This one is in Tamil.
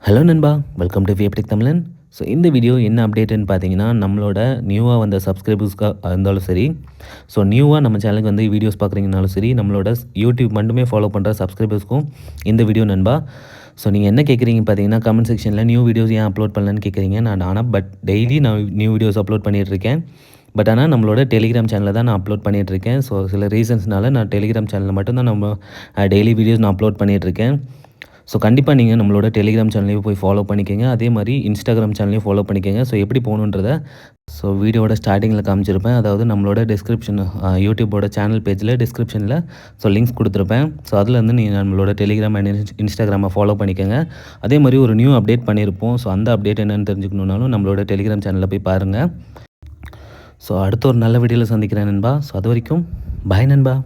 ஹலோ நண்பா, வெல்கம் டு விஎப்டெக் தமிழன். ஸோ இந்த வீடியோ என்ன அப்டேட்டுன்னு பார்த்தீங்கன்னா, நம்மளோட நியூவாக வந்த சப்ஸ்கிரைபர்ஸ்க்காக இருந்தாலும் சரி, ஸோ நியூவாக நம்ம சேனலுக்கு வந்து வீடியோஸ் பார்க்குறீங்கனாலும் சரி, நம்மளோட யூடியூப் மட்டுமே ஃபாலோ பண்ணுற சப்ஸ்கிரைபர்ஸ்க்கும் இந்த வீடியோ நண்பா. ஸோ நீங்கள் என்ன கேட்குறீங்க பார்த்தீங்கன்னா, கமெண்ட் செக்ஷனில் நியூ வீடியோஸ் ஏன் அப்லோட் பண்ணலன்னு கேட்குறீங்க. பட் டெய்லி நான் நியூ வீடியோஸ் அப்லோட் பண்ணிகிட்ருக்கேன். பட் ஆனால் நம்மளோட டெலிகிராம் சேனலில் தான் நான் அப்லோட் பண்ணிகிட்ருக்கேன். ஸோ சில ரீசன்ஸ்னால நான் டெலிகிராம் சேனலில் மட்டும்தான் டெய்லி வீடியோஸ் நான் அப்லோட் பண்ணிகிட்ருக்கேன். ஸோ கண்டிப்பாக நீங்கள் நம்மளோட டெலிகிராம் சேனலையும் போய் ஃபாலோ பண்ணிக்கோங்க. அதே மாதிரி இன்ஸ்டாகிராம் சேனலையும் ஃபாலோ பண்ணிக்கோங்க. ஸோ எப்படி போகணுன்றத வீடியோவோட ஸ்டார்டிங்கில் காமிச்சிருப்பேன். அதாவது நம்மளோட டிஸ்கிரிப்ஷன் யூடியூபோட சேனல் பேஜில் டிஸ்கிரிப்ஷனில் லிங்க்ஸ் கொடுத்துருப்பேன். ஸோ அதிலேருந்து நீங்கள் நம்மளோட டெலிகிராம் அண்ட் இன்ஸ்டாகிராமை ஃபாலோ பண்ணிக்கோங்க. அதே மாதிரி ஒரு நியூ அப்டேட் பண்ணியிருப்போம். ஸோ அந்த அப்டேட் என்னென்னு தெரிஞ்சுக்கணுன்னாலும் நம்மளோட டெலிகிராம் சேனலில் போய் பாருங்கள். ஸோ அடுத்த ஒரு நல்ல வீடியோவில் சந்திக்கிறேன் நண்பா. ஸோ அது வரைக்கும் பாய் நண்பா.